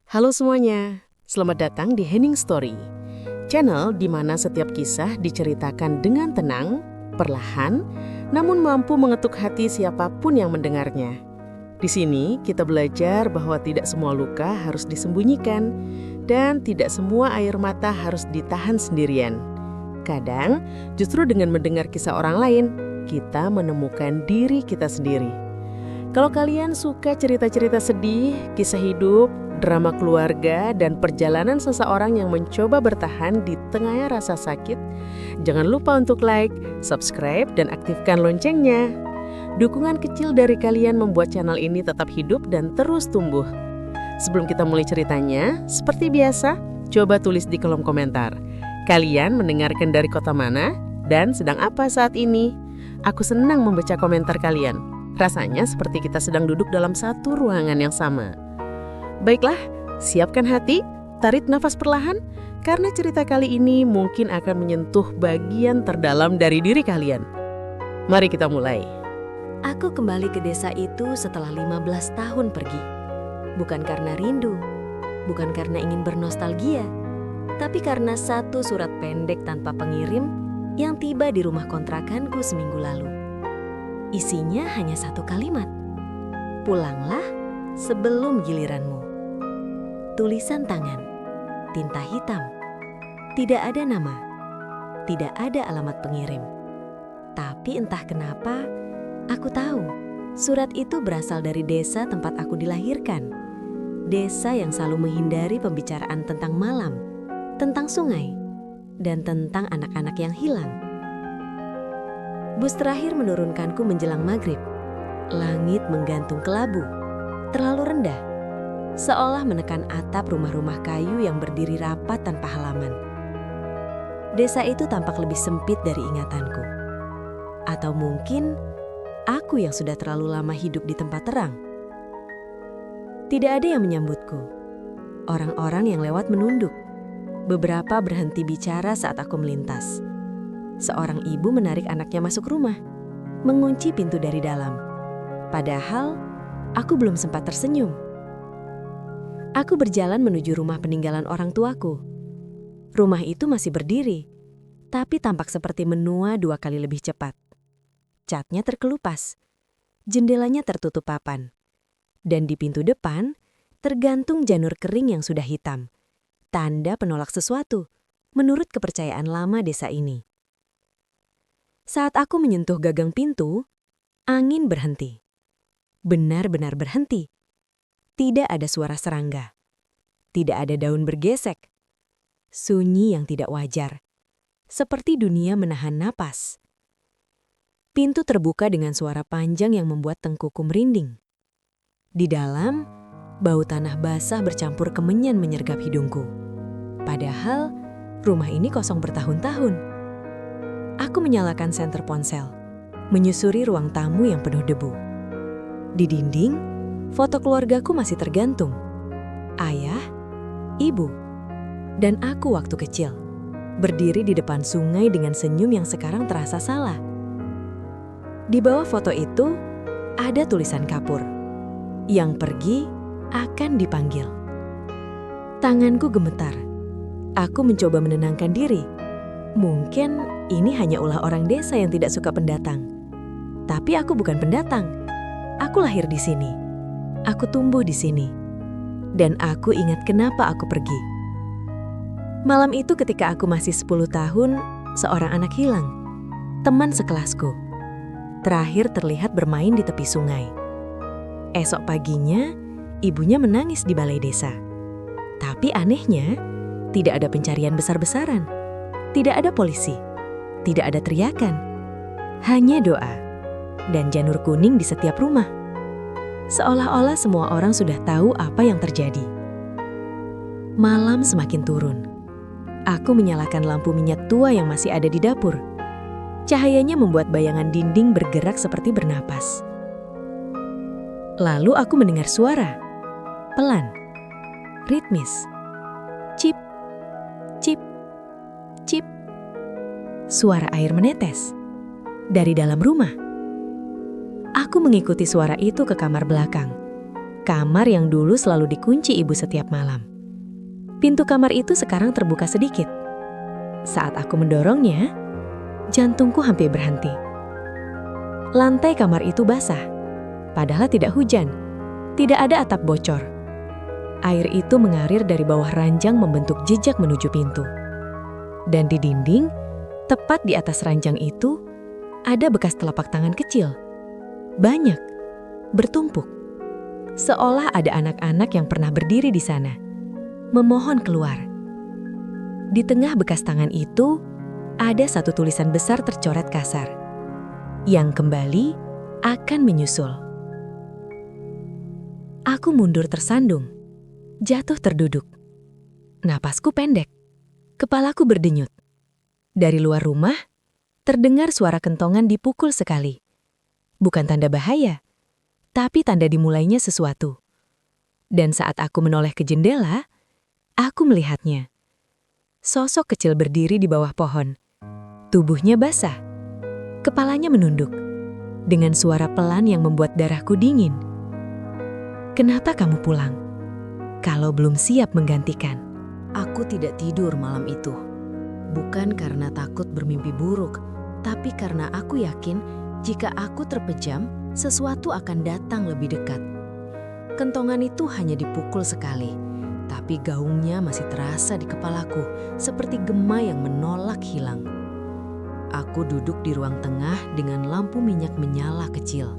Halo semuanya, selamat datang di Hening Story, channel di mana setiap kisah diceritakan dengan tenang, perlahan, namun mampu mengetuk hati siapapun yang mendengarnya. Di sini kita belajar bahwa tidak semua luka harus disembunyikan dan tidak semua air mata harus ditahan sendirian. Kadang, justru dengan mendengar kisah orang lain, kita menemukan diri kita sendiri. Kalau kalian suka cerita-cerita sedih, kisah hidup, drama keluarga, dan perjalanan seseorang yang mencoba bertahan di tengah rasa sakit, jangan lupa untuk like, subscribe, dan aktifkan loncengnya. Dukungan kecil dari kalian membuat channel ini tetap hidup dan terus tumbuh. Sebelum kita mulai ceritanya, seperti biasa, coba tulis di kolom komentar. Kalian mendengarkan dari kota mana dan sedang apa saat ini? Aku senang membaca komentar kalian. Rasanya seperti kita sedang duduk dalam satu ruangan yang sama. Baiklah, siapkan hati, tarik nafas perlahan, karena cerita kali ini mungkin akan menyentuh bagian terdalam dari diri kalian. Mari kita mulai. Aku kembali ke desa itu setelah 15 tahun pergi. Bukan karena rindu, bukan karena ingin bernostalgia, tapi karena satu surat pendek tanpa pengirim yang tiba di rumah kontrakanku seminggu lalu. Isinya hanya satu kalimat. Pulanglah sebelum giliranmu. Tulisan tangan, tinta hitam. Tidak ada nama, tidak ada alamat pengirim. Tapi entah kenapa, aku tahu surat itu berasal dari desa tempat aku dilahirkan. Desa yang selalu menghindari pembicaraan tentang malam, tentang sungai, dan tentang anak-anak yang hilang. Bus terakhir menurunkanku menjelang maghrib. Langit menggantung kelabu, terlalu rendah, seolah menekan atap rumah-rumah kayu yang berdiri rapat tanpa halaman. Desa itu tampak lebih sempit dari ingatanku. Atau mungkin aku yang sudah terlalu lama hidup di tempat terang. Tidak ada yang menyambutku. Orang-orang yang lewat menunduk. Beberapa berhenti bicara saat aku melintas. Seorang ibu menarik anaknya masuk rumah, mengunci pintu dari dalam. Padahal, aku belum sempat tersenyum. Aku berjalan menuju rumah peninggalan orang tuaku. Rumah itu masih berdiri, tapi tampak seperti menua 2 kali lebih cepat. Catnya terkelupas, jendelanya tertutup papan, dan di pintu depan tergantung janur kering yang sudah hitam, tanda penolak sesuatu, menurut kepercayaan lama desa ini. Saat aku menyentuh gagang pintu, angin berhenti. Benar-benar berhenti. Tidak ada suara serangga. Tidak ada daun bergesek. Sunyi yang tidak wajar. Seperti dunia menahan napas. Pintu terbuka dengan suara panjang yang membuat tengkuku merinding. Di dalam, bau tanah basah bercampur kemenyan menyergap hidungku. Padahal, rumah ini kosong bertahun-tahun. Aku menyalakan senter ponsel, menyusuri ruang tamu yang penuh debu. Di dinding, foto keluargaku masih tergantung. Ayah, ibu, dan aku waktu kecil, berdiri di depan sungai dengan senyum yang sekarang terasa salah. Di bawah foto itu, ada tulisan kapur. Yang pergi akan dipanggil. Tanganku gemetar. Aku mencoba menenangkan diri. Mungkin ini hanya ulah orang desa yang tidak suka pendatang. Tapi aku bukan pendatang. Aku lahir di sini. Aku tumbuh di sini. Dan aku ingat kenapa aku pergi. Malam itu ketika aku masih 10 tahun, seorang anak hilang. Teman sekelasku. Terakhir terlihat bermain di tepi sungai. Esok paginya, ibunya menangis di balai desa. Tapi anehnya, tidak ada pencarian besar-besaran. Tidak ada polisi, tidak ada teriakan, hanya doa, dan janur kuning di setiap rumah. Seolah-olah semua orang sudah tahu apa yang terjadi. Malam semakin turun. Aku menyalakan lampu minyak tua yang masih ada di dapur. Cahayanya membuat bayangan dinding bergerak seperti bernapas. Lalu aku mendengar suara, pelan, ritmis, cip, cip, cip. Suara air menetes dari dalam rumah. Aku mengikuti suara itu ke kamar belakang. Kamar yang dulu selalu dikunci ibu setiap malam. Pintu kamar itu sekarang terbuka sedikit. Saat aku mendorongnya, jantungku hampir berhenti. Lantai kamar itu basah, padahal tidak hujan. Tidak ada atap bocor. Air itu mengalir dari bawah ranjang membentuk jejak menuju pintu. Dan di dinding, tepat di atas ranjang itu, ada bekas telapak tangan kecil. Banyak, bertumpuk. Seolah ada anak-anak yang pernah berdiri di sana, memohon keluar. Di tengah bekas tangan itu, ada satu tulisan besar tercoret kasar. Yang kembali akan menyusul. Aku mundur tersandung, jatuh terduduk. Napasku pendek, kepalaku berdenyut. Dari luar rumah, terdengar suara kentongan dipukul sekali. Bukan tanda bahaya, tapi tanda dimulainya sesuatu. Dan saat aku menoleh ke jendela, aku melihatnya. Sosok kecil berdiri di bawah pohon. Tubuhnya basah, kepalanya menunduk, dengan suara pelan yang membuat darahku dingin. Kenapa kamu pulang? Kalau belum siap menggantikan. Aku tidak tidur malam itu. Bukan karena takut bermimpi buruk, tapi karena aku yakin jika aku terpejam, sesuatu akan datang lebih dekat. Kentongan itu hanya dipukul sekali, tapi gaungnya masih terasa di kepalaku, seperti gema yang menolak hilang. Aku duduk di ruang tengah dengan lampu minyak menyala kecil.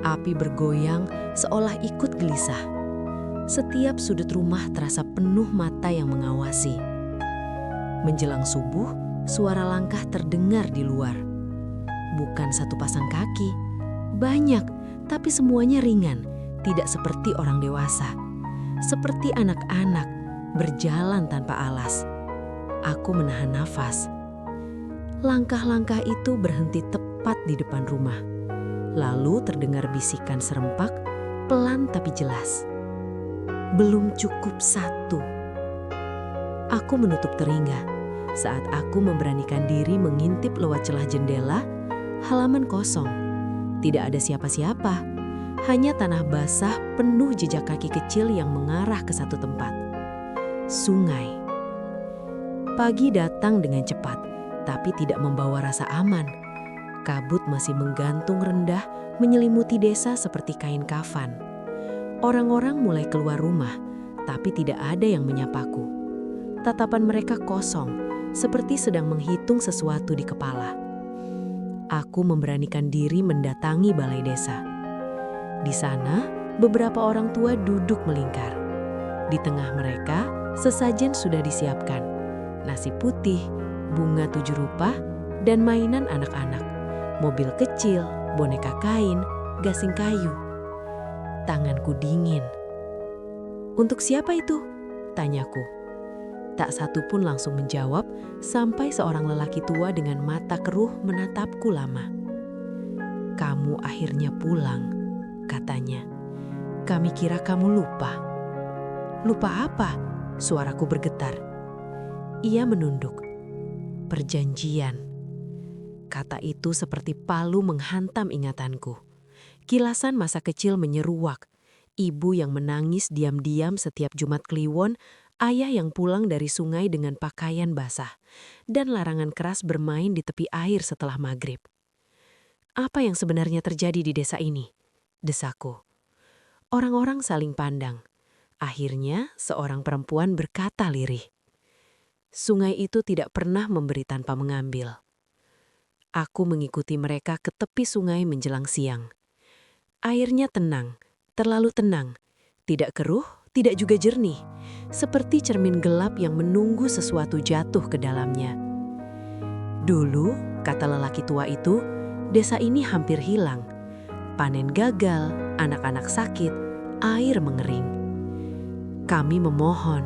Api bergoyang seolah ikut gelisah. Setiap sudut rumah terasa penuh mata yang mengawasi. Menjelang subuh, suara langkah terdengar di luar. Bukan satu pasang kaki, banyak, tapi semuanya ringan, tidak seperti orang dewasa. Seperti anak-anak, berjalan tanpa alas. Aku menahan nafas. Langkah-langkah itu berhenti tepat di depan rumah. Lalu terdengar bisikan serempak, pelan tapi jelas. Belum cukup satu. Aku menutup telinga. Saat aku memberanikan diri mengintip lewat celah jendela, halaman kosong. Tidak ada siapa-siapa, hanya tanah basah penuh jejak kaki kecil yang mengarah ke satu tempat. Sungai. Pagi datang dengan cepat, tapi tidak membawa rasa aman. Kabut masih menggantung rendah, menyelimuti desa seperti kain kafan. Orang-orang mulai keluar rumah, tapi tidak ada yang menyapaku. Tatapan mereka kosong, seperti sedang menghitung sesuatu di kepala. Aku memberanikan diri mendatangi balai desa. Di sana, beberapa orang tua duduk melingkar. Di tengah mereka, sesajen sudah disiapkan. Nasi putih, bunga 7 rupa, dan mainan anak-anak. Mobil kecil, boneka kain, gasing kayu. Tanganku dingin. Untuk siapa itu? Tanyaku. Tak satu pun langsung menjawab sampai seorang lelaki tua dengan mata keruh menatapku lama. Kamu akhirnya pulang, katanya. Kami kira kamu lupa. Lupa apa? Suaraku bergetar. Ia menunduk. Perjanjian. Kata itu seperti palu menghantam ingatanku. Kilasan masa kecil menyeruak. Ibu yang menangis diam-diam setiap Jumat Kliwon, ayah yang pulang dari sungai dengan pakaian basah, dan larangan keras bermain di tepi air setelah maghrib. Apa yang sebenarnya terjadi di desa ini? Desaku. Orang-orang saling pandang. Akhirnya seorang perempuan berkata lirih. Sungai itu tidak pernah memberi tanpa mengambil. Aku mengikuti mereka ke tepi sungai menjelang siang. Airnya tenang, terlalu tenang. Tidak keruh, tidak juga jernih. Seperti cermin gelap yang menunggu sesuatu jatuh ke dalamnya. Dulu, kata lelaki tua itu, desa ini hampir hilang. Panen gagal, anak-anak sakit, air mengering. Kami memohon,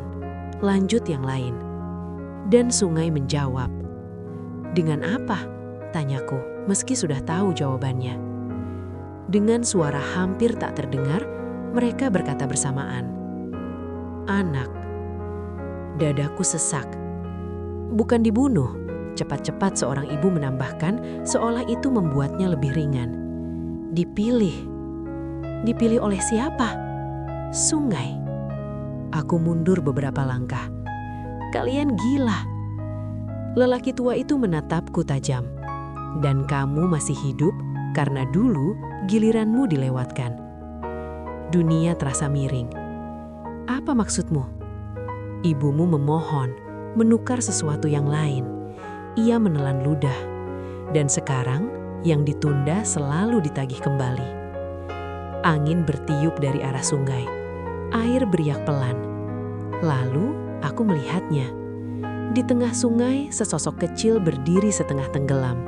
lanjut yang lain. Dan sungai menjawab. Dengan apa? Tanyaku, meski sudah tahu jawabannya. Dengan suara hampir tak terdengar, mereka berkata bersamaan. Anak. Dadaku sesak. Bukan dibunuh, cepat-cepat seorang ibu menambahkan, seolah itu membuatnya lebih ringan. Dipilih. Dipilih oleh siapa? Sungai. Aku mundur beberapa langkah. Kalian gila. Lelaki tua itu menatapku tajam. Dan kamu masih hidup karena dulu giliranmu dilewatkan. Dunia terasa miring. Apa maksudmu? Ibumu memohon, menukar sesuatu yang lain. Ia menelan ludah. Dan sekarang, yang ditunda selalu ditagih kembali. Angin bertiup dari arah sungai. Air beriak pelan. Lalu, aku melihatnya. Di tengah sungai, sesosok kecil berdiri setengah tenggelam.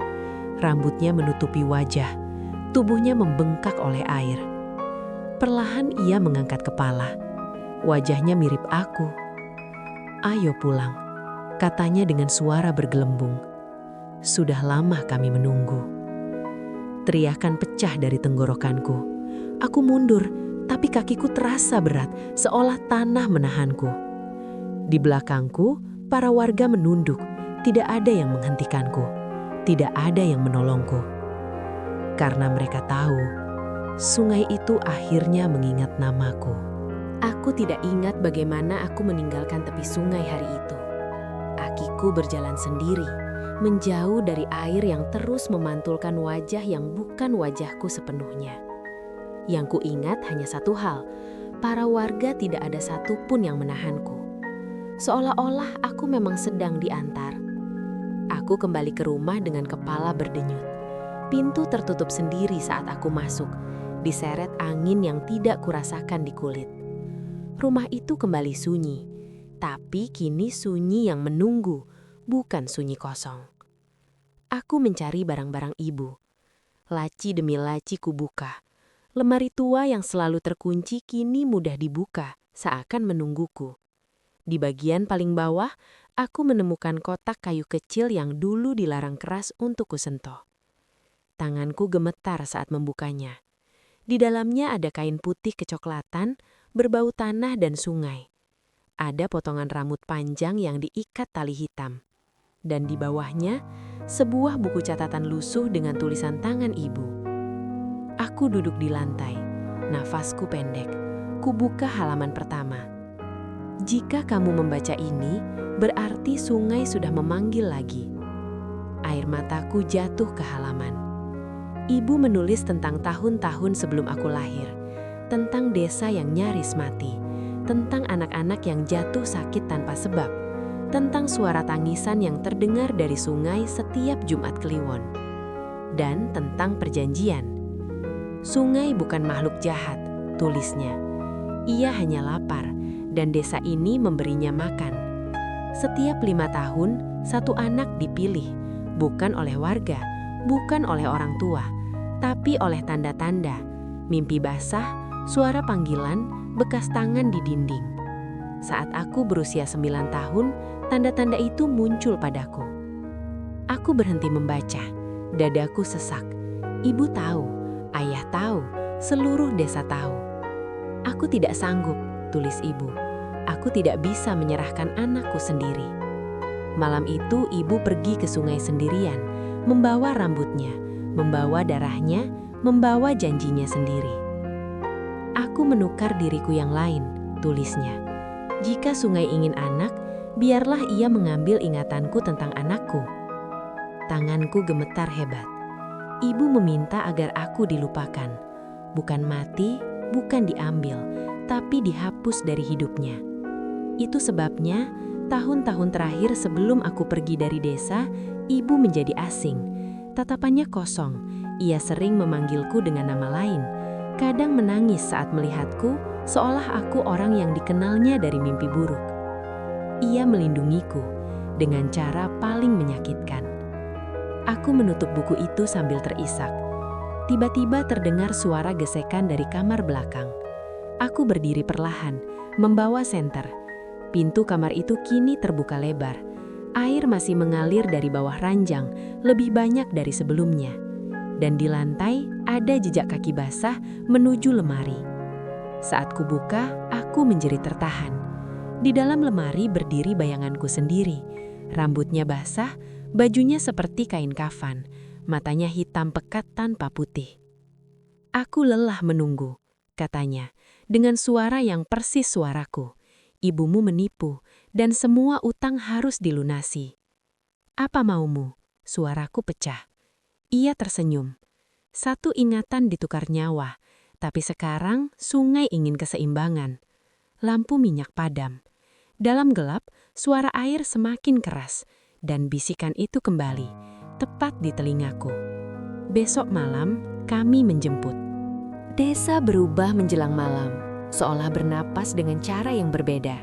Rambutnya menutupi wajah. Tubuhnya membengkak oleh air. Perlahan ia mengangkat kepala. Wajahnya mirip aku. "Ayo pulang," katanya dengan suara bergelembung. "Sudah lama kami menunggu." Teriakan pecah dari tenggorokanku. Aku mundur, tapi kakiku terasa berat, seolah tanah menahanku. Di belakangku, para warga menunduk. Tidak ada yang menghentikanku. Tidak ada yang menolongku. Karena mereka tahu, sungai itu akhirnya mengingat namaku. Aku tidak ingat bagaimana aku meninggalkan tepi sungai hari itu. Kakiku berjalan sendiri, menjauh dari air yang terus memantulkan wajah yang bukan wajahku sepenuhnya. Yang kuingat hanya satu hal, para warga tidak ada satupun yang menahanku. Seolah-olah aku memang sedang diantar. Aku kembali ke rumah dengan kepala berdenyut. Pintu tertutup sendiri saat aku masuk, diseret angin yang tidak kurasakan di kulit. Rumah itu kembali sunyi, tapi kini sunyi yang menunggu, bukan sunyi kosong. Aku mencari barang-barang ibu. Laci demi laci kubuka. Lemari tua yang selalu terkunci kini mudah dibuka, seakan menungguku. Di bagian paling bawah, aku menemukan kotak kayu kecil yang dulu dilarang keras untuk kusentuh. Tanganku gemetar saat membukanya. Di dalamnya ada kain putih kecoklatan, berbau tanah dan sungai. Ada potongan rambut panjang yang diikat tali hitam. Dan di bawahnya, sebuah buku catatan lusuh dengan tulisan tangan ibu. Aku duduk di lantai, nafasku pendek. Kubuka halaman pertama. Jika kamu membaca ini, berarti sungai sudah memanggil lagi. Air mataku jatuh ke halaman. Ibu menulis tentang tahun-tahun sebelum aku lahir, tentang desa yang nyaris mati, tentang anak-anak yang jatuh sakit tanpa sebab, tentang suara tangisan yang terdengar dari sungai setiap Jumat Kliwon, dan tentang perjanjian. Sungai bukan makhluk jahat, tulisnya. Ia hanya lapar, dan desa ini memberinya makan. Setiap 5 tahun, satu anak dipilih, bukan oleh warga, bukan oleh orang tua, tapi oleh tanda-tanda, mimpi basah, suara panggilan, bekas tangan di dinding. Saat aku berusia 9 tahun, tanda-tanda itu muncul padaku. Aku berhenti membaca, dadaku sesak. Ibu tahu, ayah tahu, seluruh desa tahu. Aku tidak sanggup, tulis ibu. Aku tidak bisa menyerahkan anakku sendiri. Malam itu ibu pergi ke sungai sendirian, membawa rambutnya, membawa darahnya, membawa janjinya sendiri. Aku menukar diriku yang lain, tulisnya. Jika sungai ingin anak, biarlah ia mengambil ingatanku tentang anakku. Tanganku gemetar hebat. Ibu meminta agar aku dilupakan. Bukan mati, bukan diambil, tapi dihapus dari hidupnya. Itu sebabnya, tahun-tahun terakhir sebelum aku pergi dari desa, ibu menjadi asing. Tatapannya kosong, ia sering memanggilku dengan nama lain. Kadang menangis saat melihatku, seolah aku orang yang dikenalnya dari mimpi buruk. Ia melindungiku dengan cara paling menyakitkan. Aku menutup buku itu sambil terisak. Tiba-tiba terdengar suara gesekan dari kamar belakang. Aku berdiri perlahan, membawa senter. Pintu kamar itu kini terbuka lebar. Air masih mengalir dari bawah ranjang, lebih banyak dari sebelumnya. Dan di lantai ada jejak kaki basah menuju lemari. Saat kubuka, aku menjerit tertahan. Di dalam lemari berdiri bayanganku sendiri. Rambutnya basah, bajunya seperti kain kafan, matanya hitam pekat tanpa putih. "Aku lelah menunggu," katanya, dengan suara yang persis suaraku. Ibumu menipu, dan semua utang harus dilunasi. Apa maumu? Suaraku pecah. Ia tersenyum. Satu ingatan ditukar nyawa, tapi sekarang sungai ingin keseimbangan. Lampu minyak padam. Dalam gelap, suara air semakin keras, dan bisikan itu kembali, tepat di telingaku. Besok malam, kami menjemput. Desa berubah menjelang malam, seolah bernapas dengan cara yang berbeda.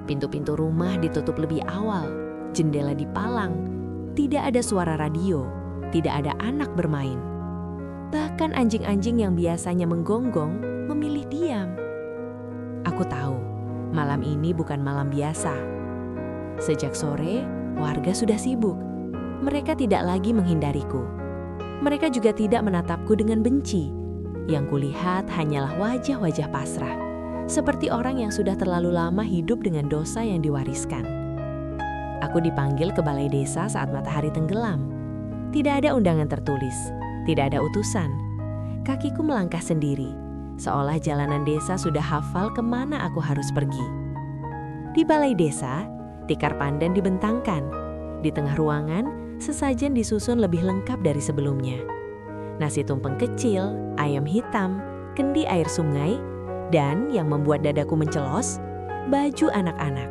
Pintu-pintu rumah ditutup lebih awal, jendela dipalang, tidak ada suara radio, tidak ada anak bermain. Bahkan anjing-anjing yang biasanya menggonggong memilih diam. Aku tahu, malam ini bukan malam biasa. Sejak sore, warga sudah sibuk. Mereka tidak lagi menghindariku. Mereka juga tidak menatapku dengan benci. Yang kulihat hanyalah wajah-wajah pasrah, seperti orang yang sudah terlalu lama hidup dengan dosa yang diwariskan. Aku dipanggil ke balai desa saat matahari tenggelam. Tidak ada undangan tertulis, tidak ada utusan. Kakiku melangkah sendiri, seolah jalanan desa sudah hafal kemana aku harus pergi. Di balai desa, tikar pandan dibentangkan. Di tengah ruangan, sesajen disusun lebih lengkap dari sebelumnya. Nasi tumpeng kecil, ayam hitam, kendi air sungai, dan yang membuat dadaku mencelos, baju anak-anak.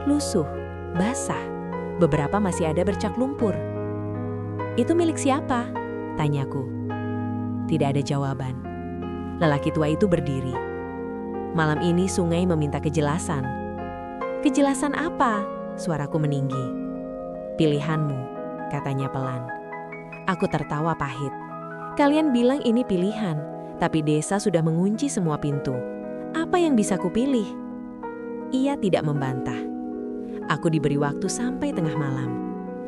Lusuh, basah, beberapa masih ada bercak lumpur. "Itu milik siapa?" tanyaku. Tidak ada jawaban. Lelaki tua itu berdiri. "Malam ini sungai meminta kejelasan." "Kejelasan apa?" Suaraku meninggi. "Pilihanmu," katanya pelan. Aku tertawa pahit. "Kalian bilang ini pilihan, tapi desa sudah mengunci semua pintu. Apa yang bisa kupilih?" Ia tidak membantah. Aku diberi waktu sampai tengah malam.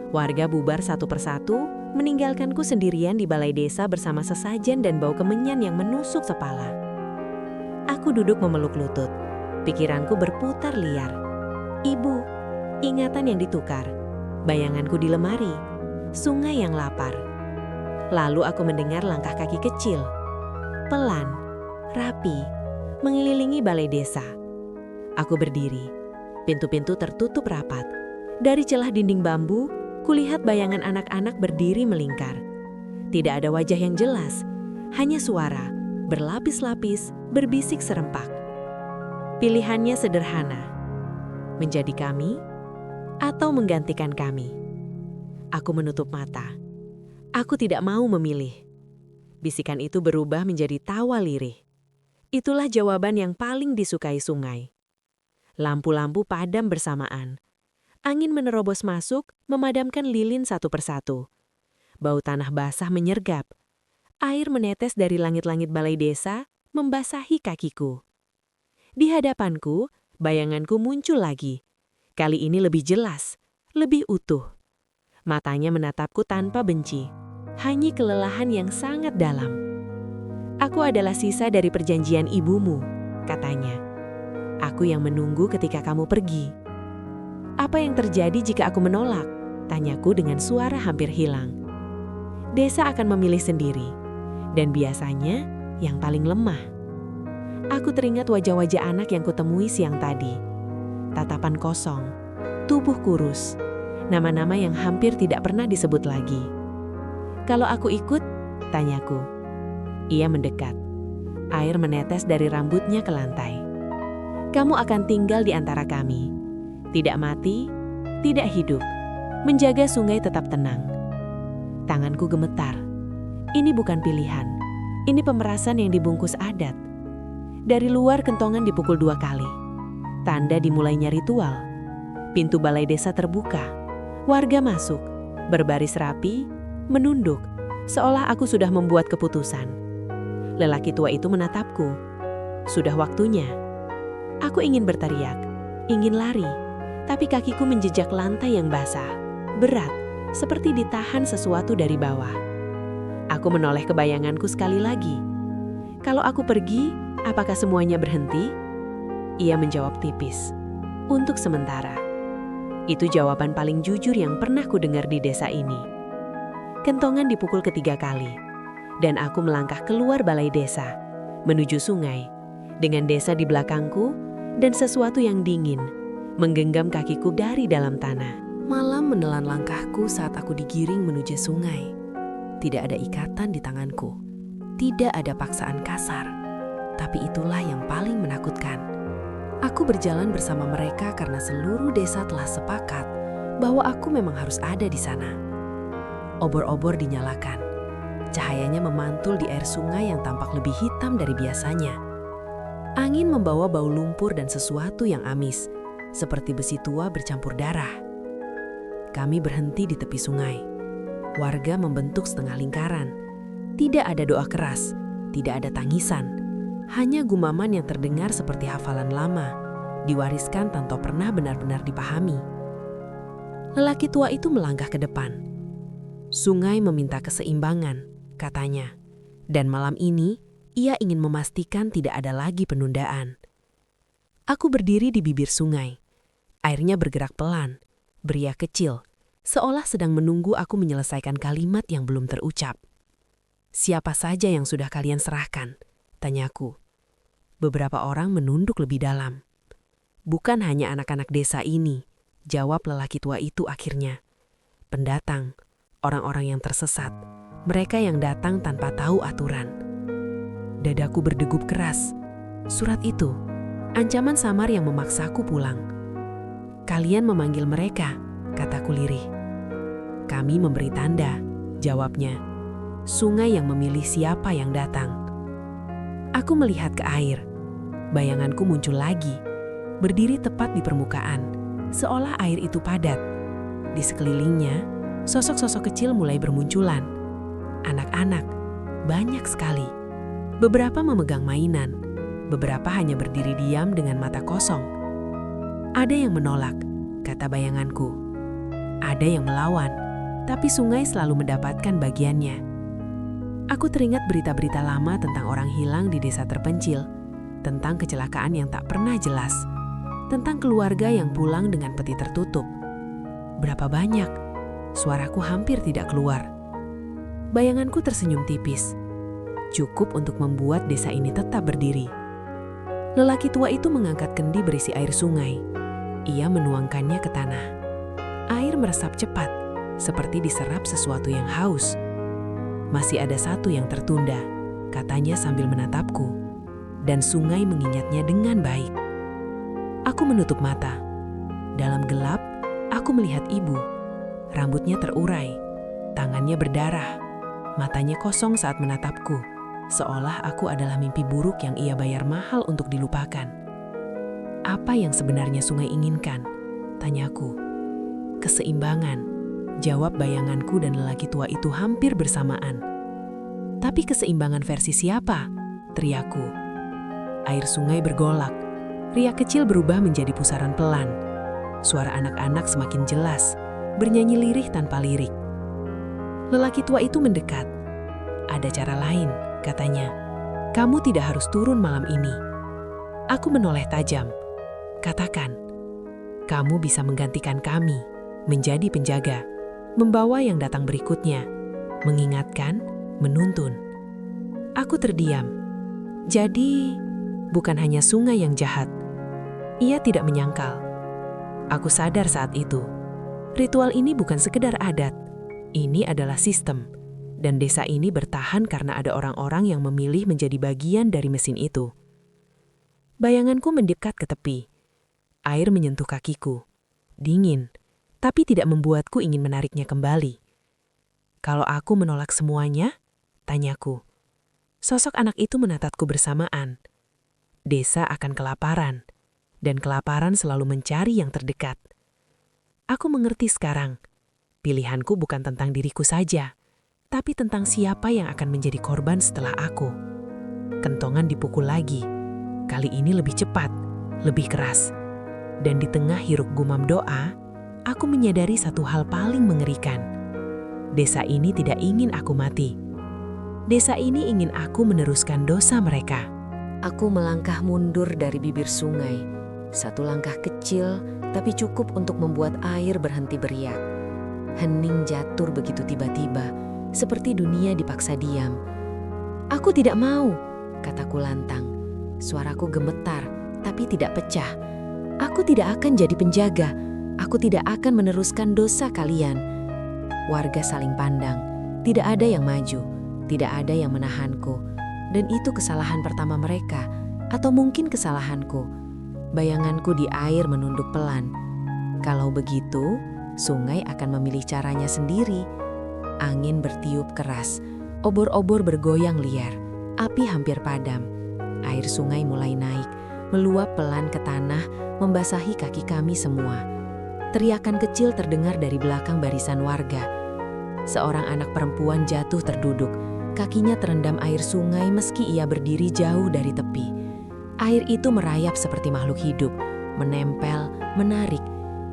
Warga bubar satu persatu, meninggalkanku sendirian di balai desa bersama sesajen dan bau kemenyan yang menusuk kepala. Aku duduk memeluk lutut. Pikiranku berputar liar. Ibu, ingatan yang ditukar, bayanganku di lemari, sungai yang lapar. Lalu aku mendengar langkah kaki kecil, pelan, rapi, mengelilingi balai desa. Aku berdiri, pintu-pintu tertutup rapat. Dari celah dinding bambu, kulihat bayangan anak-anak berdiri melingkar. Tidak ada wajah yang jelas, hanya suara, berlapis-lapis, berbisik serempak. Pilihannya sederhana, menjadi kami atau menggantikan kami. Aku menutup mata. Aku tidak mau memilih. Bisikan itu berubah menjadi tawa lirih. Itulah jawaban yang paling disukai sungai. Lampu-lampu padam bersamaan. Angin menerobos masuk, memadamkan lilin satu persatu. Bau tanah basah menyergap. Air menetes dari langit-langit balai desa, membasahi kakiku. Di hadapanku, bayanganku muncul lagi. Kali ini lebih jelas, lebih utuh. Matanya menatapku tanpa benci. Hanya kelelahan yang sangat dalam. "Aku adalah sisa dari perjanjian ibumu," katanya. "Aku yang menunggu ketika kamu pergi." "Apa yang terjadi jika aku menolak?" tanyaku dengan suara hampir hilang. "Desa akan memilih sendiri, dan biasanya yang paling lemah." Aku teringat wajah-wajah anak yang kutemui siang tadi. Tatapan kosong, tubuh kurus, nama-nama yang hampir tidak pernah disebut lagi. "Kalau aku ikut?" tanyaku. Ia mendekat. Air menetes dari rambutnya ke lantai. "Kamu akan tinggal di antara kami. Tidak mati, tidak hidup. Menjaga sungai tetap tenang." Tanganku gemetar. Ini bukan pilihan. Ini pemerasan yang dibungkus adat. Dari luar kentongan dipukul 2 kali. Tanda dimulainya ritual. Pintu balai desa terbuka. Warga masuk, berbaris rapi, menunduk, seolah aku sudah membuat keputusan. Lelaki tua itu menatapku. Sudah waktunya. Aku ingin berteriak, ingin lari, tapi kakiku menjejak lantai yang basah, berat, seperti ditahan sesuatu dari bawah. Aku menoleh ke bayanganku sekali lagi. "Kalau aku pergi, apakah semuanya berhenti?" Ia menjawab tipis, "Untuk sementara." Itu jawaban paling jujur yang pernah kudengar di desa ini. Kentongan dipukul ketiga kali, dan aku melangkah keluar balai desa, menuju sungai, dengan desa di belakangku dan sesuatu yang dingin menggenggam kakiku dari dalam tanah. Malam menelan langkahku saat aku digiring menuju sungai. Tidak ada ikatan di tanganku. Tidak ada paksaan kasar. Tapi itulah yang paling menakutkan. Aku berjalan bersama mereka karena seluruh desa telah sepakat bahwa aku memang harus ada di sana. Obor-obor dinyalakan. Cahayanya memantul di air sungai yang tampak lebih hitam dari biasanya. Angin membawa bau lumpur dan sesuatu yang amis, seperti besi tua bercampur darah. Kami berhenti di tepi sungai. Warga membentuk setengah lingkaran. Tidak ada doa keras, tidak ada tangisan. Hanya gumaman yang terdengar seperti hafalan lama, diwariskan tanpa pernah benar-benar dipahami. Lelaki tua itu melangkah ke depan. Sungai meminta keseimbangan, katanya. Dan malam ini, ia ingin memastikan tidak ada lagi penundaan. Aku berdiri di bibir sungai. Airnya bergerak pelan, beriak kecil, seolah sedang menunggu aku menyelesaikan kalimat yang belum terucap. Siapa saja yang sudah kalian serahkan? Tanyaku. Beberapa orang menunduk lebih dalam. Bukan hanya anak-anak desa ini, jawab lelaki tua itu akhirnya. Pendatang, orang-orang yang tersesat, mereka yang datang tanpa tahu aturan. Dadaku berdegup keras. Surat itu, ancaman samar yang memaksaku pulang. Kalian memanggil mereka, kataku lirih. Kami memberi tanda, jawabnya. Sungai yang memilih siapa yang datang. Aku melihat ke air. Bayanganku muncul lagi, berdiri tepat di permukaan, seolah air itu padat. Di sekelilingnya, sosok-sosok kecil mulai bermunculan. Anak-anak, banyak sekali. Beberapa memegang mainan, beberapa hanya berdiri diam dengan mata kosong. Ada yang menolak, kata bayanganku. Ada yang melawan, tapi sungai selalu mendapatkan bagiannya. Aku teringat berita-berita lama tentang orang hilang di desa terpencil, tentang kecelakaan yang tak pernah jelas, tentang keluarga yang pulang dengan peti tertutup. Berapa banyak? Suaraku hampir tidak keluar. Bayanganku tersenyum tipis. Cukup untuk membuat desa ini tetap berdiri. Lelaki tua itu mengangkat kendi berisi air sungai. Ia menuangkannya ke tanah. Air meresap cepat, seperti diserap sesuatu yang haus. Masih ada satu yang tertunda, katanya sambil menatapku. Dan sungai mengingatnya dengan baik. Aku menutup mata. Dalam gelap, aku melihat ibu. Rambutnya terurai, tangannya berdarah, matanya kosong saat menatapku, seolah aku adalah mimpi buruk yang ia bayar mahal untuk dilupakan. Apa yang sebenarnya sungai inginkan? Tanyaku. Keseimbangan, jawab bayanganku dan lelaki tua itu hampir bersamaan. Tapi keseimbangan versi siapa? Teriakku. Air sungai bergolak, riak kecil berubah menjadi pusaran pelan. Suara anak-anak semakin jelas, bernyanyi lirih tanpa lirik. Lelaki tua itu mendekat. Ada cara lain, katanya. Kamu tidak harus turun malam ini. Aku menoleh tajam. Katakan, kamu bisa menggantikan kami, menjadi penjaga, membawa yang datang berikutnya, mengingatkan, menuntun. Aku terdiam. Jadi, bukan hanya sungai yang jahat. Ia tidak menyangkal. Aku sadar saat itu, ritual ini bukan sekedar adat. Ini adalah sistem. Dan desa ini bertahan karena ada orang-orang yang memilih menjadi bagian dari mesin itu. Bayanganku mendekat ke tepi. Air menyentuh kakiku. Dingin, tapi tidak membuatku ingin menariknya kembali. Kalau aku menolak semuanya, tanyaku. Sosok anak itu menatapku bersamaan. Desa akan kelaparan, dan kelaparan selalu mencari yang terdekat. Aku mengerti sekarang, pilihanku bukan tentang diriku saja, tapi tentang siapa yang akan menjadi korban setelah aku. Kentongan dipukul lagi, kali ini lebih cepat, lebih keras. Dan di tengah hiruk gumam doa, aku menyadari satu hal paling mengerikan. Desa ini tidak ingin aku mati. Desa ini ingin aku meneruskan dosa mereka. Aku melangkah mundur dari bibir sungai. Satu langkah kecil, tapi cukup untuk membuat air berhenti beriak. Hening jatuh begitu tiba-tiba, seperti dunia dipaksa diam. Aku tidak mau, kataku lantang. Suaraku gemetar, tapi tidak pecah. Aku tidak akan jadi penjaga. Aku tidak akan meneruskan dosa kalian. Warga saling pandang. Tidak ada yang maju, tidak ada yang menahanku. Dan itu kesalahan pertama mereka, atau mungkin kesalahanku. Bayanganku di air menunduk pelan. Kalau begitu, sungai akan memilih caranya sendiri. Angin bertiup keras, obor-obor bergoyang liar, api hampir padam. Air sungai mulai naik, meluap pelan ke tanah, membasahi kaki kami semua. Teriakan kecil terdengar dari belakang barisan warga. Seorang anak perempuan jatuh terduduk, kakinya terendam air sungai meski ia berdiri jauh dari tepi. Air itu merayap seperti makhluk hidup, menempel, menarik.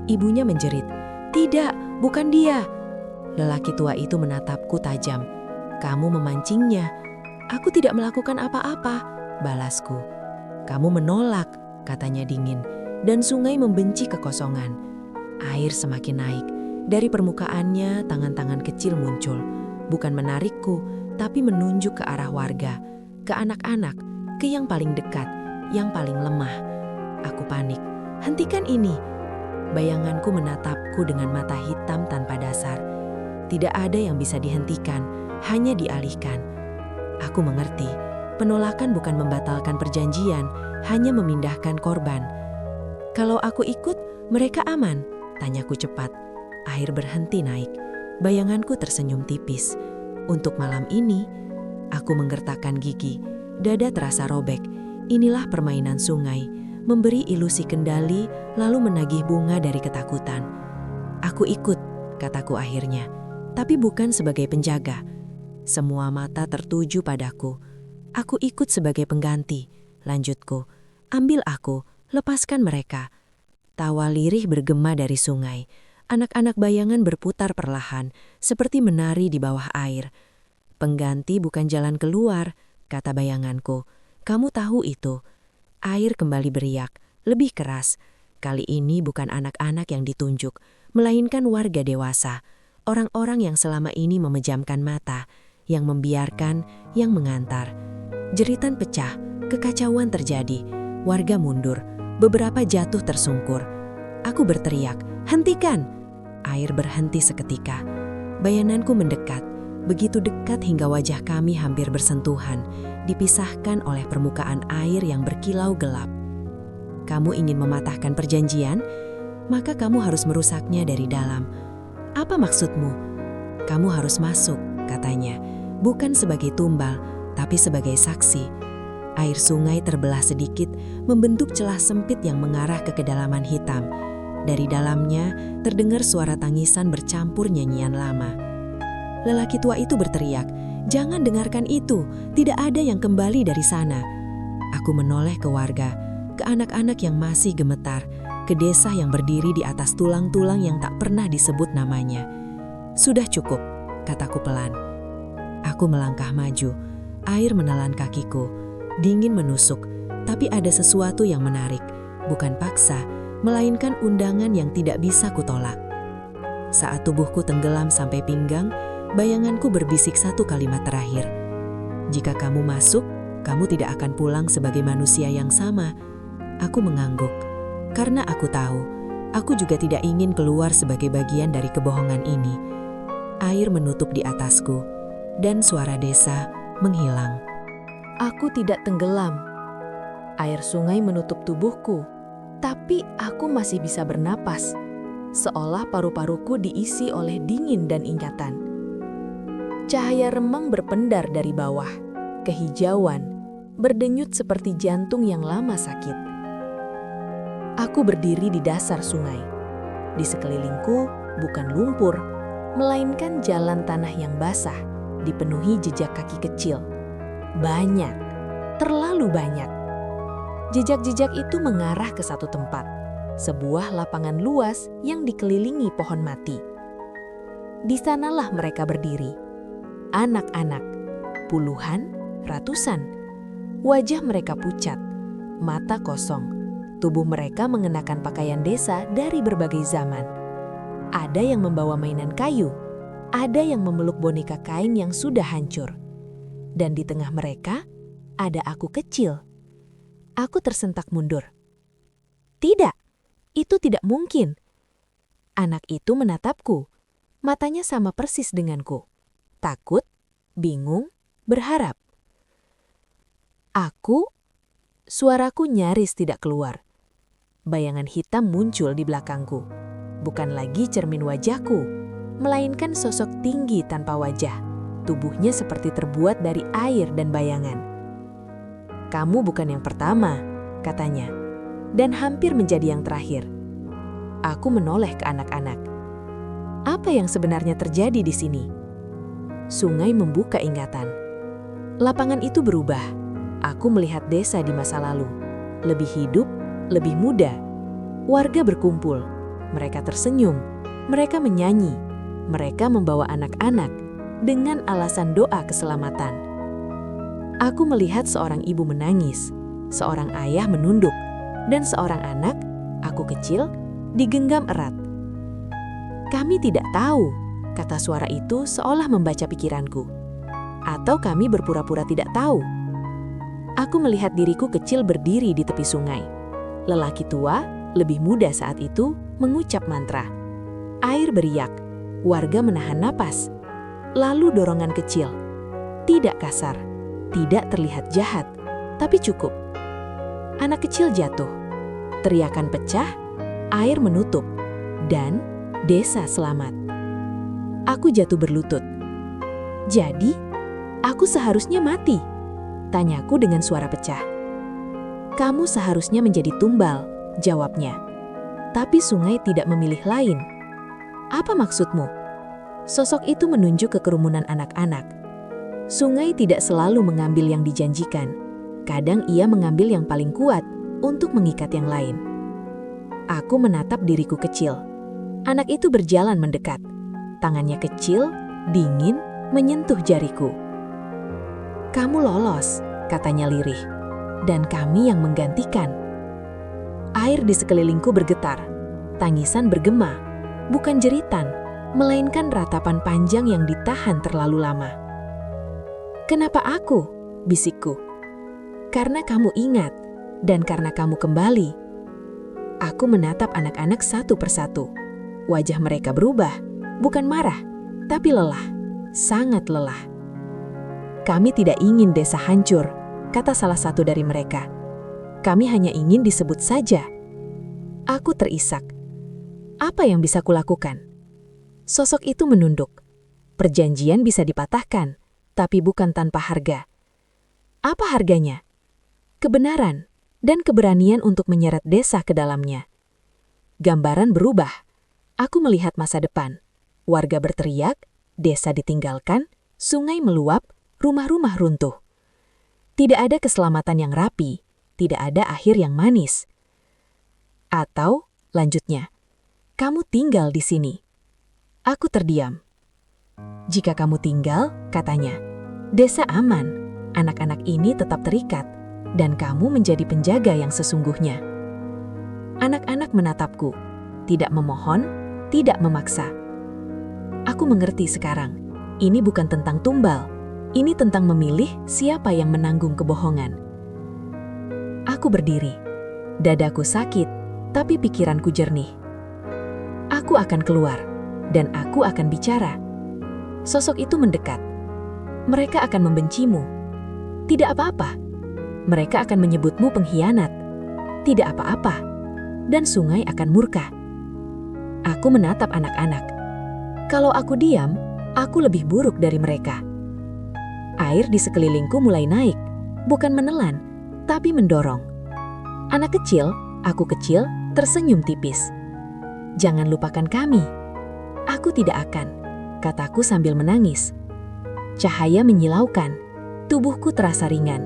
Ibunya menjerit, "Tidak, bukan dia." Lelaki tua itu menatapku tajam. "Kamu memancingnya." "Aku tidak melakukan apa-apa," balasku. "Kamu menolak," katanya dingin, dan sungai membenci kekosongan. Air semakin naik. Dari permukaannya, tangan-tangan kecil muncul. Bukan menarikku, tapi menunjuk ke arah warga, ke anak-anak, ke yang paling dekat, yang paling lemah. Aku panik. "Hentikan ini!" Bayanganku menatapku dengan mata hitam tanpa dasar. Tidak ada yang bisa dihentikan, hanya dialihkan. Aku mengerti, penolakan bukan membatalkan perjanjian, hanya memindahkan korban. "Kalau aku ikut, mereka aman?" tanyaku cepat. Air berhenti naik. Bayanganku tersenyum tipis. Untuk malam ini, aku menggertakkan gigi. Dada terasa robek. Inilah permainan sungai, memberi ilusi kendali lalu menagih bunga dari ketakutan. "Aku ikut," kataku akhirnya, tapi bukan sebagai penjaga. Semua mata tertuju padaku. "Aku ikut sebagai pengganti," lanjutku. "Ambil aku, lepaskan mereka." Tawa lirih bergema dari sungai. Anak-anak bayangan berputar perlahan, seperti menari di bawah air. "Pengganti bukan jalan keluar," kata bayanganku. "Kamu tahu itu." Air kembali beriak, lebih keras. Kali ini bukan anak-anak yang ditunjuk, melainkan warga dewasa. Orang-orang yang selama ini memejamkan mata, yang membiarkan, yang mengantar. Jeritan pecah, kekacauan terjadi. Warga mundur, beberapa jatuh tersungkur. Aku berteriak, "Hentikan!" Air berhenti seketika. Bayanganku mendekat, begitu dekat hingga wajah kami hampir bersentuhan, dipisahkan oleh permukaan air yang berkilau gelap. "Kamu ingin mematahkan perjanjian? Maka kamu harus merusaknya dari dalam." "Apa maksudmu?" "Kamu harus masuk," katanya, "bukan sebagai tumbal, tapi sebagai saksi." Air sungai terbelah sedikit, membentuk celah sempit yang mengarah ke kedalaman hitam. Dari dalamnya terdengar suara tangisan bercampur nyanyian lama. Lelaki tua itu berteriak, "Jangan dengarkan itu, tidak ada yang kembali dari sana." Aku menoleh ke warga, ke anak-anak yang masih gemetar, ke desa yang berdiri di atas tulang-tulang yang tak pernah disebut namanya. "Sudah cukup," kataku pelan. Aku melangkah maju, air menelan kakiku, dingin menusuk, tapi ada sesuatu yang menarik, bukan paksa, melainkan undangan yang tidak bisa kutolak. Saat tubuhku tenggelam sampai pinggang, bayanganku berbisik satu kalimat terakhir. "Jika kamu masuk, kamu tidak akan pulang sebagai manusia yang sama." Aku mengangguk, karena aku tahu, aku juga tidak ingin keluar sebagai bagian dari kebohongan ini. Air menutup di atasku, dan suara desa menghilang. Aku tidak tenggelam. Air sungai menutup tubuhku. Tapi aku masih bisa bernapas, seolah paru-paruku diisi oleh dingin dan ingatan. Cahaya remang berpendar dari bawah, kehijauan, berdenyut seperti jantung yang lama sakit. Aku berdiri di dasar sungai. Di sekelilingku bukan lumpur, melainkan jalan tanah yang basah, dipenuhi jejak kaki kecil. Banyak, terlalu banyak. Jejak-jejak itu mengarah ke satu tempat, sebuah lapangan luas yang dikelilingi pohon mati. Di sanalah mereka berdiri. Anak-anak, puluhan, ratusan. Wajah mereka pucat, mata kosong. Tubuh mereka mengenakan pakaian desa dari berbagai zaman. Ada yang membawa mainan kayu, ada yang memeluk boneka kain yang sudah hancur. Dan di tengah mereka, ada aku kecil. Aku tersentak mundur. Tidak, itu tidak mungkin. Anak itu menatapku. Matanya sama persis denganku. Takut, bingung, berharap. Suaraku nyaris tidak keluar. Bayangan hitam muncul di belakangku. Bukan lagi cermin wajahku, melainkan sosok tinggi tanpa wajah. Tubuhnya seperti terbuat dari air dan bayangan. Kamu bukan yang pertama, katanya, dan hampir menjadi yang terakhir. Aku menoleh ke anak-anak. Apa yang sebenarnya terjadi di sini? Sungai membuka ingatan. Lapangan itu berubah. Aku melihat desa di masa lalu. Lebih hidup, lebih muda. Warga berkumpul. Mereka tersenyum. Mereka menyanyi. Mereka membawa anak-anak dengan alasan doa keselamatan. Aku melihat seorang ibu menangis, seorang ayah menunduk, dan seorang anak, aku kecil, digenggam erat. Kami tidak tahu, kata suara itu seolah membaca pikiranku. Atau kami berpura-pura tidak tahu. Aku melihat diriku kecil berdiri di tepi sungai. Lelaki tua, lebih muda saat itu, mengucap mantra. Air beriak, warga menahan napas. Lalu dorongan kecil. Tidak kasar, tidak terlihat jahat, tapi cukup. Anak kecil jatuh. Teriakan pecah, air menutup, dan desa selamat. Aku jatuh berlutut. Jadi, aku seharusnya mati, tanyaku dengan suara pecah. Kamu seharusnya menjadi tumbal, jawabnya. Tapi sungai tidak memilih lain. Apa maksudmu? Sosok itu menunjuk ke kerumunan anak-anak. Sungai tidak selalu mengambil yang dijanjikan. Kadang ia mengambil yang paling kuat untuk mengikat yang lain. Aku menatap diriku kecil. Anak itu berjalan mendekat. Tangannya kecil, dingin, menyentuh jariku. Kamu lolos, katanya lirih. Dan kami yang menggantikan. Air di sekelilingku bergetar. Tangisan bergema, bukan jeritan, melainkan ratapan panjang yang ditahan terlalu lama. Kenapa aku? Bisikku. Karena kamu ingat, dan karena kamu kembali. Aku menatap anak-anak satu persatu. Wajah mereka berubah, bukan marah, tapi lelah, sangat lelah. Kami tidak ingin desa hancur, kata salah satu dari mereka. Kami hanya ingin disebut saja. Aku terisak. Apa yang bisa kulakukan? Sosok itu menunduk. Perjanjian bisa dipatahkan, tapi bukan tanpa harga. Apa harganya? Kebenaran dan keberanian untuk menyeret desa ke dalamnya. Gambaran berubah. Aku melihat masa depan. Warga berteriak, desa ditinggalkan, sungai meluap, rumah-rumah runtuh. Tidak ada keselamatan yang rapi, tidak ada akhir yang manis. Atau, lanjutnya, kamu tinggal di sini. Aku terdiam. Jika kamu tinggal, katanya, desa aman, anak-anak ini tetap terikat, dan kamu menjadi penjaga yang sesungguhnya. Anak-anak menatapku, tidak memohon, tidak memaksa. Aku mengerti sekarang, ini bukan tentang tumbal, ini tentang memilih siapa yang menanggung kebohongan. Aku berdiri, dadaku sakit, tapi pikiranku jernih. Aku akan keluar. Dan aku akan bicara. Sosok itu mendekat. Mereka akan membencimu. Tidak apa-apa. Mereka akan menyebutmu pengkhianat. Tidak apa-apa. Dan sungai akan murka. Aku menatap anak-anak. Kalau aku diam, aku lebih buruk dari mereka. Air di sekelilingku mulai naik. Bukan menelan, tapi mendorong. Anak kecil, aku kecil, tersenyum tipis. Jangan lupakan kami. Aku tidak akan, kataku sambil menangis. Cahaya menyilaukan, tubuhku terasa ringan.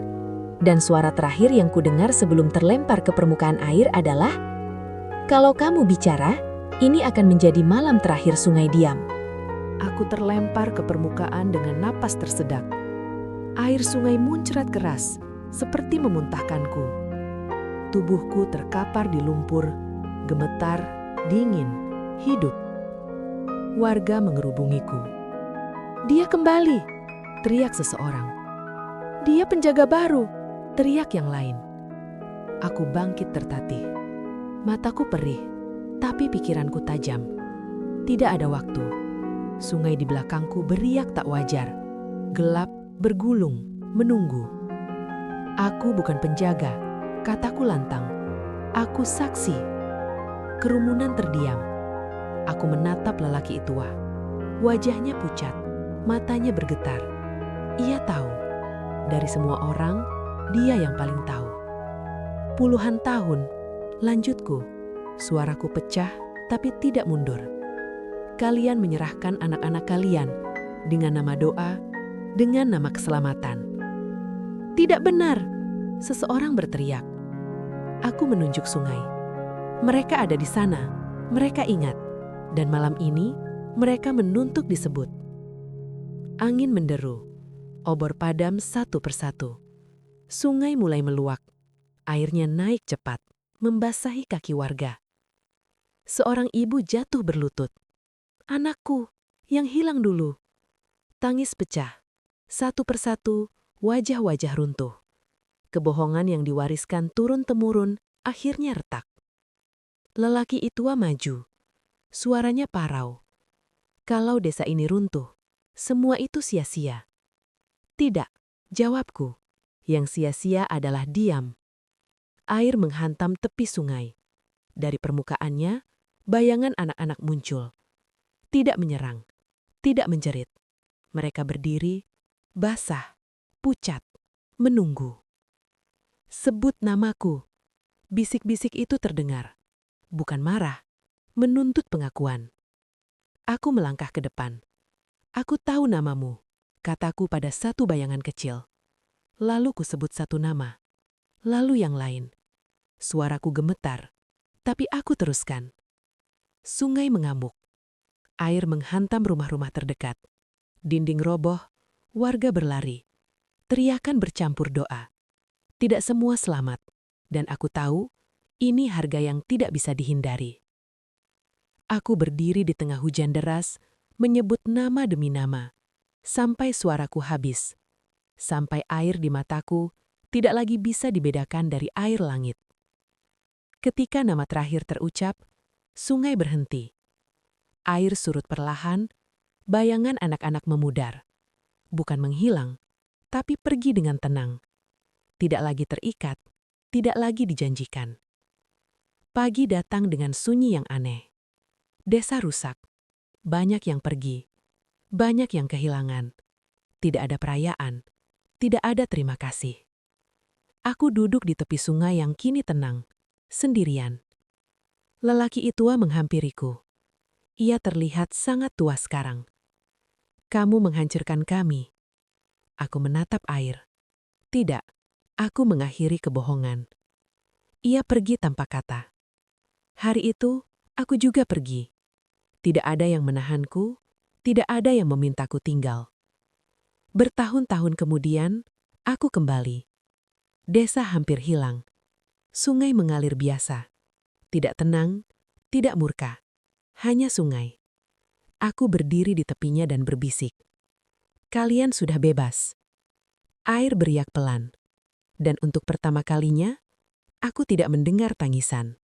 Dan suara terakhir yang kudengar sebelum terlempar ke permukaan air adalah, kalau kamu bicara, ini akan menjadi malam terakhir sungai diam. Aku terlempar ke permukaan dengan napas tersedak. Air sungai muncrat keras, seperti memuntahkanku. Tubuhku terkapar di lumpur, gemetar, dingin, hidup. Warga mengerubungiku. Dia kembali, teriak seseorang. Dia penjaga baru, teriak yang lain. Aku bangkit tertatih. Mataku perih, tapi pikiranku tajam. Tidak ada waktu. Sungai di belakangku beriak tak wajar. Gelap, bergulung, menunggu. Aku bukan penjaga, kataku lantang. Aku saksi. Kerumunan terdiam. Aku menatap lelaki itu. Wajahnya pucat, matanya bergetar. Ia tahu, dari semua orang, dia yang paling tahu. Puluhan tahun, lanjutku, suaraku pecah tapi tidak mundur. Kalian menyerahkan anak-anak kalian dengan nama doa, dengan nama keselamatan. Tidak benar, seseorang berteriak. Aku menunjuk sungai. Mereka ada di sana, mereka ingat. Dan malam ini, mereka menuntut disebut. Angin menderu, obor padam satu persatu. Sungai mulai meluak, airnya naik cepat, membasahi kaki warga. Seorang ibu jatuh berlutut. Anakku, yang hilang dulu. Tangis pecah, satu persatu, wajah-wajah runtuh. Kebohongan yang diwariskan turun-temurun akhirnya retak. Lelaki itu maju, suaranya parau. Kalau desa ini runtuh, semua itu sia-sia. Tidak, jawabku. Yang sia-sia adalah diam. Air menghantam tepi sungai. Dari permukaannya, bayangan anak-anak muncul. Tidak menyerang, tidak menjerit. Mereka berdiri, basah, pucat, menunggu. Sebut namaku. Bisik-bisik itu terdengar. Bukan marah, menuntut pengakuan. Aku melangkah ke depan. Aku tahu namamu, kataku pada satu bayangan kecil. Lalu kusebut satu nama, lalu yang lain. Suaraku gemetar, tapi aku teruskan. Sungai mengamuk. Air menghantam rumah-rumah terdekat. Dinding roboh, warga berlari. Teriakan bercampur doa. Tidak semua selamat, dan aku tahu ini harga yang tidak bisa dihindari. Aku berdiri di tengah hujan deras, menyebut nama demi nama, sampai suaraku habis, sampai air di mataku tidak lagi bisa dibedakan dari air langit. Ketika nama terakhir terucap, sungai berhenti. Air surut perlahan, bayangan anak-anak memudar. Bukan menghilang, tapi pergi dengan tenang. Tidak lagi terikat, tidak lagi dijanjikan. Pagi datang dengan sunyi yang aneh. Desa rusak, banyak yang pergi, banyak yang kehilangan. Tidak ada perayaan, tidak ada terima kasih. Aku duduk di tepi sungai yang kini tenang, sendirian. Lelaki itu menghampiriku. Ia terlihat sangat tua sekarang. Kamu menghancurkan kami. Aku menatap air. Tidak, aku mengakhiri kebohongan. Ia pergi tanpa kata. Hari itu, aku juga pergi. Tidak ada yang menahanku, tidak ada yang memintaku tinggal. Bertahun-tahun kemudian, aku kembali. Desa hampir hilang. Sungai mengalir biasa. Tidak tenang, tidak murka. Hanya sungai. Aku berdiri di tepinya dan berbisik. Kalian sudah bebas. Air beriak pelan. Dan untuk pertama kalinya, aku tidak mendengar tangisan.